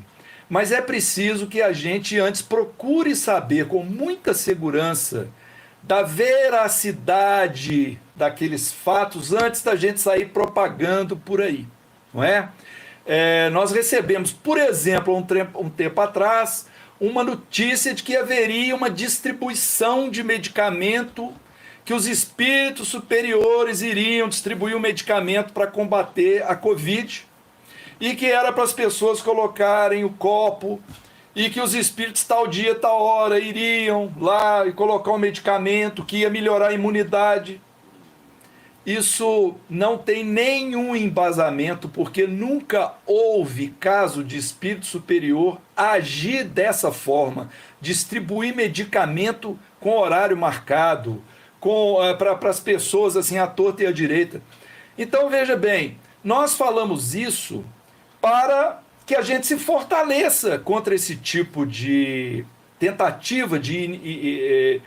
mas é preciso que a gente antes procure saber com muita segurança da veracidade daqueles fatos antes da gente sair propagando por aí, não é? Nós recebemos, por exemplo, um tempo atrás, uma notícia de que haveria uma distribuição de medicamento, que os espíritos superiores iriam distribuir o medicamento para combater a Covid, e que era para as pessoas colocarem o copo, e que os espíritos tal dia, tal hora iriam lá e colocar o medicamento que ia melhorar a imunidade. Isso não tem nenhum embasamento, porque nunca houve caso de espírito superior agir dessa forma, distribuir medicamento com horário marcado, para as pessoas assim, à torta e à direita. Então, veja bem, nós falamos isso para que a gente se fortaleça contra esse tipo de tentativa de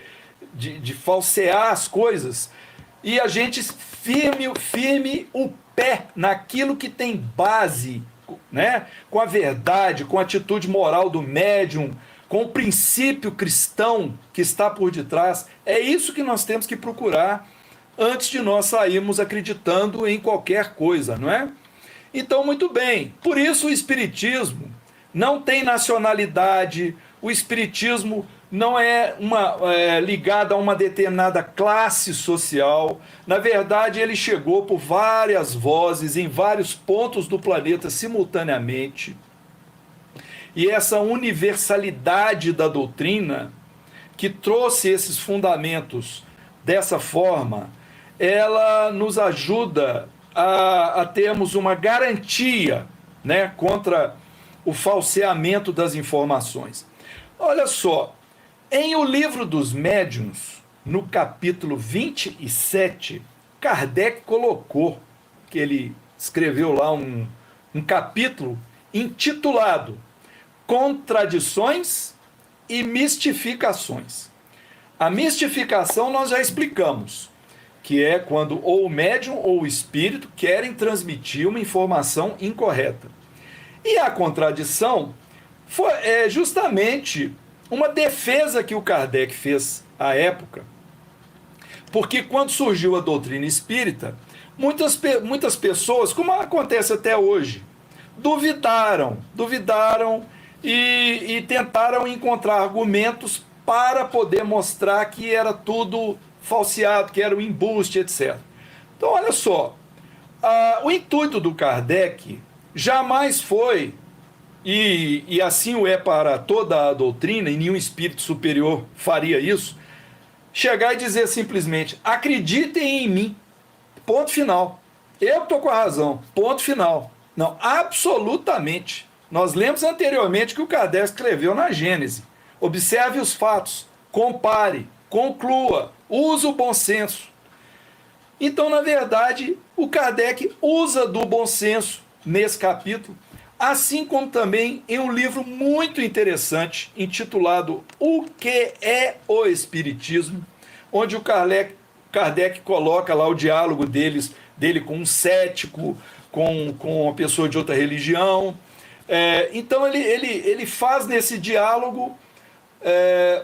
falsear as coisas, e a gente firme o pé naquilo que tem base, né? Com a verdade, com a atitude moral do médium, com o princípio cristão que está por detrás. É isso que nós temos que procurar antes de nós sairmos acreditando em qualquer coisa, não é? Então, muito bem, por isso o espiritismo não tem nacionalidade, o espiritismo não é ligado a uma determinada classe social. Na verdade, ele chegou por várias vozes, em vários pontos do planeta simultaneamente. E essa universalidade da doutrina, que trouxe esses fundamentos dessa forma, ela nos ajuda a termos uma garantia, né, contra o falseamento das informações. Olha só, em O Livro dos Médiuns, no capítulo 27, Kardec colocou, que ele escreveu lá um capítulo intitulado Contradições e Mistificações. A mistificação nós já explicamos, que é quando ou o médium ou o espírito querem transmitir uma informação incorreta. E a contradição é justamente uma defesa que o Kardec fez à época, porque quando surgiu a doutrina espírita, muitas pessoas, como acontece até hoje, duvidaram e tentaram encontrar argumentos para poder mostrar que era tudo falseado, que era o embuste, etc. Então, olha só, o intuito do Kardec jamais foi, e assim o é para toda a doutrina, e nenhum espírito superior faria isso, chegar e dizer simplesmente, acreditem em mim, ponto final. Eu estou com a razão, ponto final. Não, absolutamente. Nós lemos anteriormente que o Kardec escreveu na Gênese. Observe os fatos, compare, conclua, use o bom senso. Então, na verdade, o Kardec usa do bom senso nesse capítulo, assim como também em um livro muito interessante, intitulado O que é o Espiritismo, onde o Kardec coloca lá o diálogo dele com um cético, com uma pessoa de outra religião. Então ele faz nesse diálogo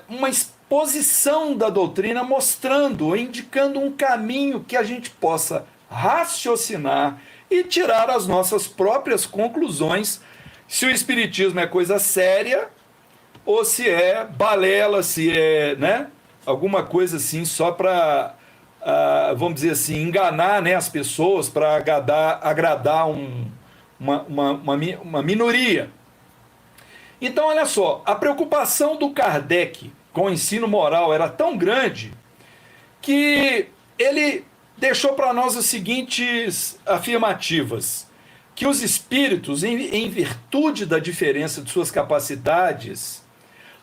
uma exposição da doutrina, mostrando, indicando um caminho que a gente possa raciocinar e tirar as nossas próprias conclusões, se o espiritismo é coisa séria ou se é balela, se é, né, alguma coisa assim só para, vamos dizer assim, enganar, né, as pessoas, para agradar uma minoria. Então, olha só, a preocupação do Kardec com o ensino moral era tão grande que ele deixou para nós as seguintes afirmativas: que os espíritos, em virtude da diferença de suas capacidades,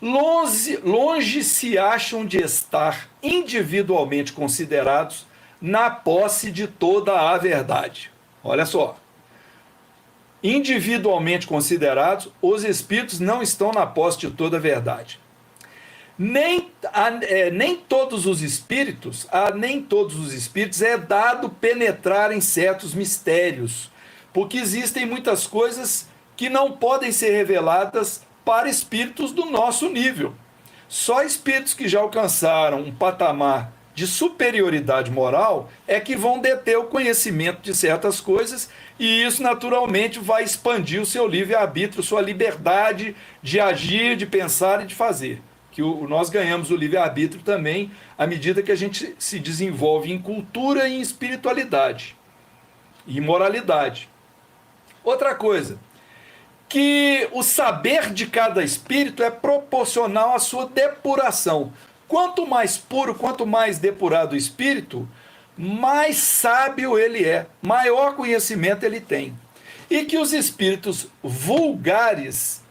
longe se acham de estar individualmente considerados na posse de toda a verdade. Olha só. Individualmente considerados, os espíritos não estão na posse de toda a verdade. Nem todos os espíritos é dado penetrar em certos mistérios, porque existem muitas coisas que não podem ser reveladas para espíritos do nosso nível. Só espíritos que já alcançaram um patamar de superioridade moral é que vão deter o conhecimento de certas coisas, e isso naturalmente vai expandir o seu livre-arbítrio, sua liberdade de agir, de pensar e de fazer. Que nós ganhamos o livre-arbítrio também à medida que a gente se desenvolve em cultura e em espiritualidade e moralidade. Outra coisa, que o saber de cada espírito é proporcional à sua depuração. Quanto mais puro, quanto mais depurado o espírito, mais sábio ele é, maior conhecimento ele tem. E que os espíritos vulgares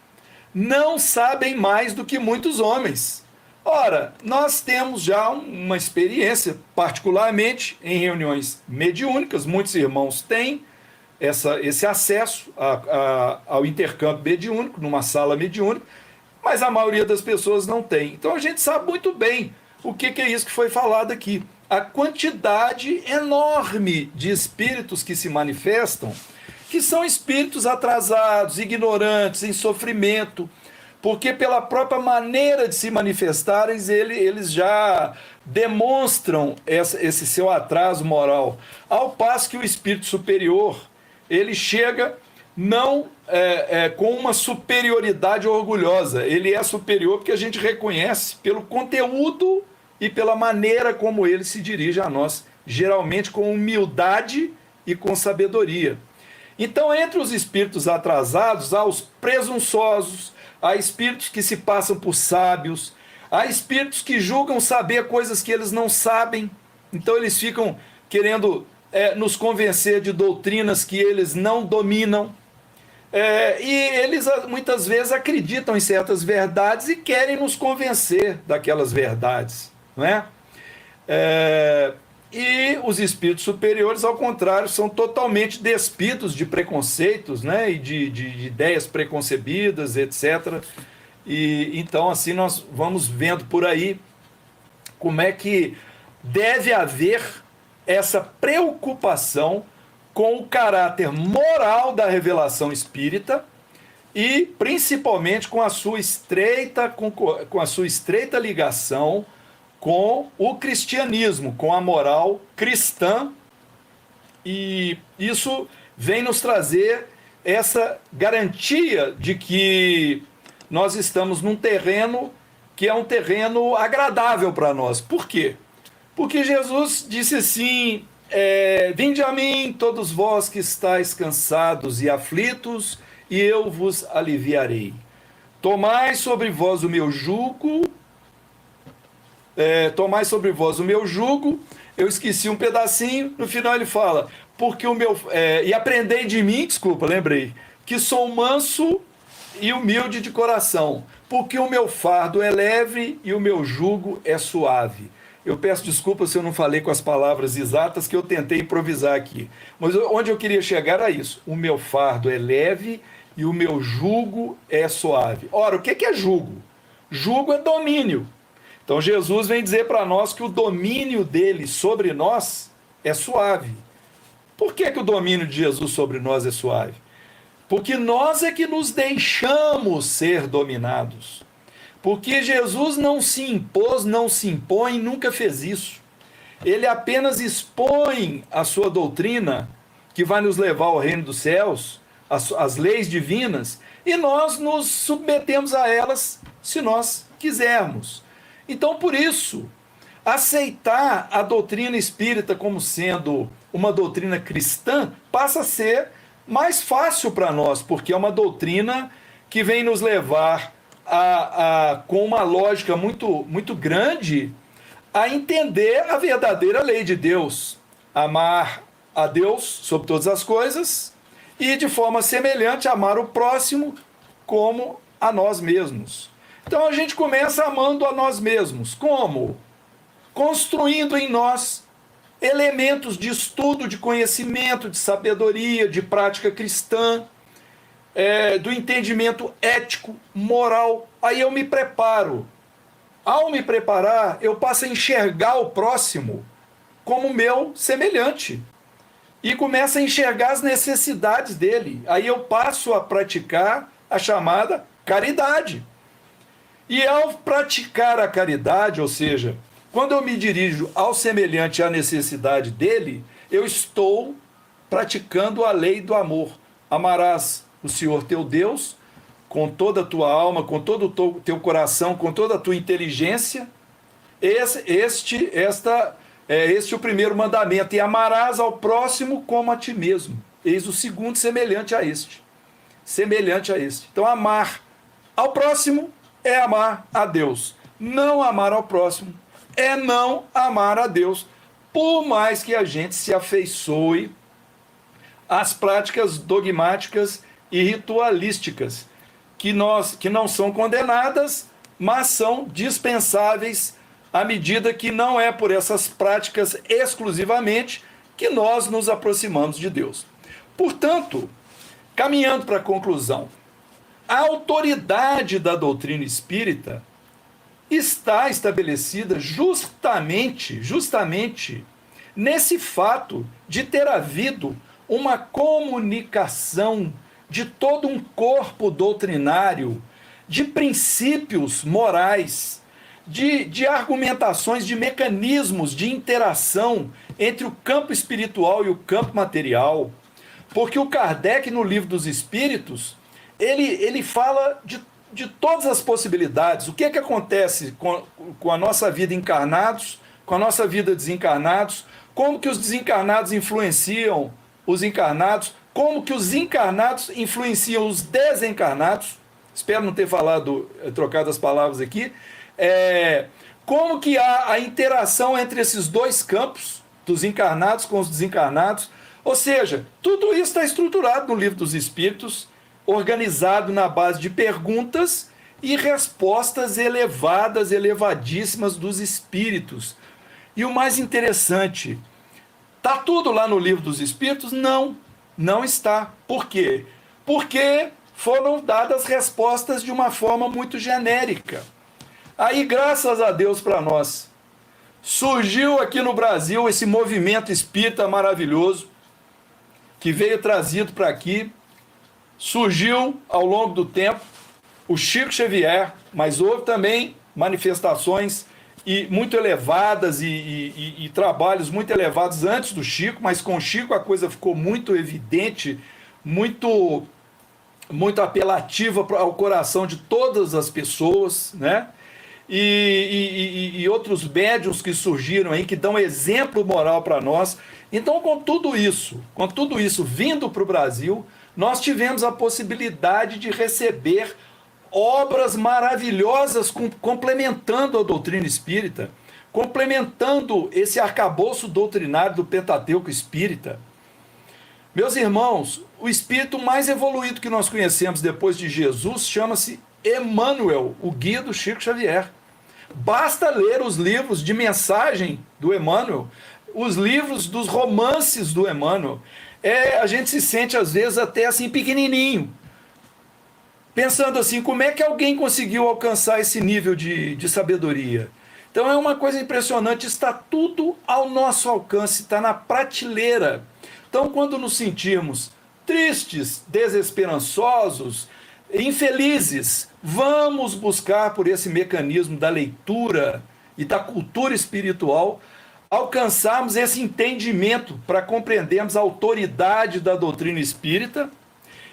não sabem mais do que muitos homens. Ora, nós temos já uma experiência, particularmente em reuniões mediúnicas, muitos irmãos têm esse acesso ao intercâmbio mediúnico, numa sala mediúnica, mas a maioria das pessoas não tem. Então a gente sabe muito bem o que é isso que foi falado aqui. A quantidade enorme de espíritos que se manifestam, que são espíritos atrasados, ignorantes, em sofrimento, porque pela própria maneira de se manifestarem, eles já demonstram esse seu atraso moral. Ao passo que o espírito superior, ele chega não com uma superioridade orgulhosa. Ele é superior porque a gente reconhece pelo conteúdo e pela maneira como ele se dirige a nós, geralmente com humildade e com sabedoria. Então, entre os espíritos atrasados, há os presunçosos, há espíritos que se passam por sábios, há espíritos que julgam saber coisas que eles não sabem, então eles ficam querendo nos convencer de doutrinas que eles não dominam. E eles muitas vezes acreditam em certas verdades e querem nos convencer daquelas verdades, não é? E os espíritos superiores, ao contrário, são totalmente despidos de preconceitos, né? E de ideias preconcebidas, etc. E então, assim, nós vamos vendo por aí como é que deve haver essa preocupação com o caráter moral da revelação espírita e principalmente com a sua estreita ligação com o cristianismo, com a moral cristã. E isso vem nos trazer essa garantia de que nós estamos num terreno que é um terreno agradável para nós. Por quê? Porque Jesus disse assim: vinde a mim, todos vós que estáis cansados e aflitos, e eu vos aliviarei. Tomai sobre vós o meu jugo. Tomai sobre vós o meu jugo. Eu esqueci um pedacinho. No final ele fala: porque o meu. E aprendei de mim, desculpa, lembrei, que sou manso e humilde de coração, porque o meu fardo é leve e o meu jugo é suave. Eu peço desculpa se eu não falei com as palavras exatas, que eu tentei improvisar aqui. Mas onde eu queria chegar era isso: o meu fardo é leve e o meu jugo é suave. Ora, o que é jugo? Jugo é domínio. Então Jesus vem dizer para nós que o domínio dele sobre nós é suave. Por que o domínio de Jesus sobre nós é suave? Porque nós é que nos deixamos ser dominados. Porque Jesus não se impôs, não se impõe, nunca fez isso. Ele apenas expõe a sua doutrina, que vai nos levar ao reino dos céus, as leis divinas, e nós nos submetemos a elas se nós quisermos. Então, por isso, aceitar a doutrina espírita como sendo uma doutrina cristã passa a ser mais fácil para nós, porque é uma doutrina que vem nos levar com uma lógica muito, muito grande, a entender a verdadeira lei de Deus: amar a Deus sobre todas as coisas e, de forma semelhante, amar o próximo como a nós mesmos. Então a gente começa amando a nós mesmos. Como? Construindo em nós elementos de estudo, de conhecimento, de sabedoria, de prática cristã, do entendimento ético, moral. Aí eu me preparo. Ao me preparar, eu passo a enxergar o próximo como meu semelhante e começo a enxergar as necessidades dele. Aí eu passo a praticar a chamada caridade. E ao praticar a caridade, ou seja, quando eu me dirijo ao semelhante à necessidade dele, eu estou praticando a lei do amor. Amarás o Senhor teu Deus com toda a tua alma, com todo o teu coração, com toda a tua inteligência. Este é o primeiro mandamento. E amarás ao próximo como a ti mesmo. Eis o segundo, semelhante a este. Semelhante a este. Então, amar ao próximo é amar a Deus. Não amar ao próximo é não amar a Deus, por mais que a gente se afeiçoe às práticas dogmáticas e ritualísticas, que não são condenadas, mas são dispensáveis, à medida que não é por essas práticas exclusivamente que nós nos aproximamos de Deus. Portanto, caminhando para a conclusão, a autoridade da doutrina espírita está estabelecida justamente nesse fato de ter havido uma comunicação de todo um corpo doutrinário, de princípios morais, de argumentações, de mecanismos de interação entre o campo espiritual e o campo material. Porque o Kardec, no Livro dos Espíritos, ele fala de todas as possibilidades. O que acontece com a nossa vida encarnados, com a nossa vida desencarnados, como que os desencarnados influenciam os encarnados, como que os encarnados influenciam os desencarnados. Espero não ter trocado as palavras aqui. Como que há a interação entre esses dois campos, dos encarnados com os desencarnados. Ou seja, tudo isso está estruturado no Livro dos Espíritos, organizado na base de perguntas e respostas elevadas, elevadíssimas dos espíritos. E o mais interessante, está tudo lá no Livro dos Espíritos? Não, não está. Por quê? Porque foram dadas respostas de uma forma muito genérica. Aí, graças a Deus para nós, surgiu aqui no Brasil esse movimento espírita maravilhoso, que veio trazido para aqui. Surgiu ao longo do tempo o Chico Xavier, mas houve também manifestações muito elevadas e trabalhos muito elevados antes do Chico, mas com o Chico a coisa ficou muito evidente, muito apelativa ao coração de todas as pessoas, né? e outros médiuns que surgiram aí, que dão exemplo moral para nós. Então, com tudo isso vindo para o Brasil, nós tivemos a possibilidade de receber obras maravilhosas complementando a doutrina espírita, complementando esse arcabouço doutrinário do Pentateuco espírita. Meus irmãos, o espírito mais evoluído que nós conhecemos depois de Jesus chama-se Emmanuel, o guia do Chico Xavier. Basta ler os livros de mensagem do Emmanuel, os livros dos romances do Emmanuel. A gente se sente às vezes até assim pequenininho, pensando assim, como é que alguém conseguiu alcançar esse nível de sabedoria? Então é uma coisa impressionante, está tudo ao nosso alcance, está na prateleira. Então, quando nos sentirmos tristes, desesperançosos, infelizes, vamos buscar por esse mecanismo da leitura e da cultura espiritual, alcançarmos esse entendimento para compreendermos a autoridade da doutrina espírita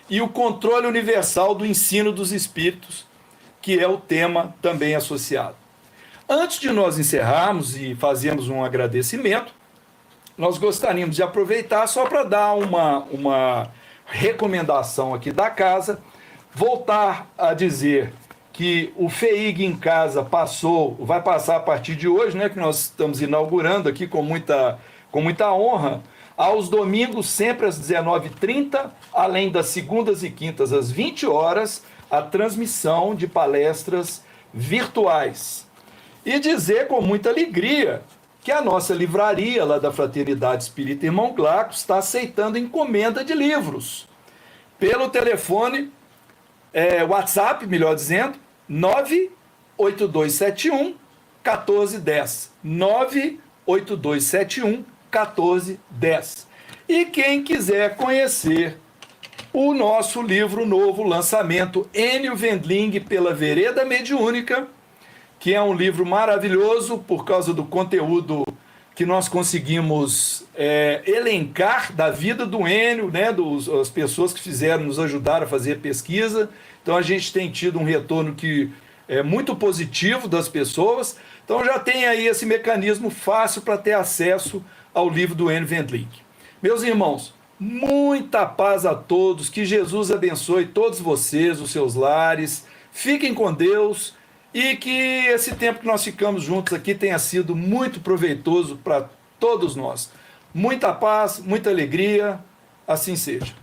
e o controle universal do ensino dos espíritos, que é o tema também associado. Antes de nós encerrarmos e fazermos um agradecimento, nós gostaríamos de aproveitar só para dar uma recomendação aqui da casa, voltar a dizer que o FEIG em Casa vai passar a partir de hoje, né, que nós estamos inaugurando aqui com muita honra, aos domingos sempre às 19h30, além das segundas e quintas às 20 horas, a transmissão de palestras virtuais. E dizer com muita alegria que a nossa livraria lá da Fraternidade Espírita Irmão Glauco está aceitando encomenda de livros pelo telefone, WhatsApp, melhor dizendo, 98271 1410. 98271 1410. E quem quiser conhecer o nosso livro novo, lançamento Enio Wendling pela Vereda Mediúnica, que é um livro maravilhoso por causa do conteúdo que nós conseguimos elencar da vida do Enio, né, as pessoas que nos ajudaram a fazer pesquisa. Então a gente tem tido um retorno que é muito positivo das pessoas. Então já tem aí esse mecanismo fácil para ter acesso ao livro do Enio Wendling. Meus irmãos, muita paz a todos, que Jesus abençoe todos vocês, os seus lares, fiquem com Deus. E que esse tempo que nós ficamos juntos aqui tenha sido muito proveitoso para todos nós. Muita paz, muita alegria, assim seja.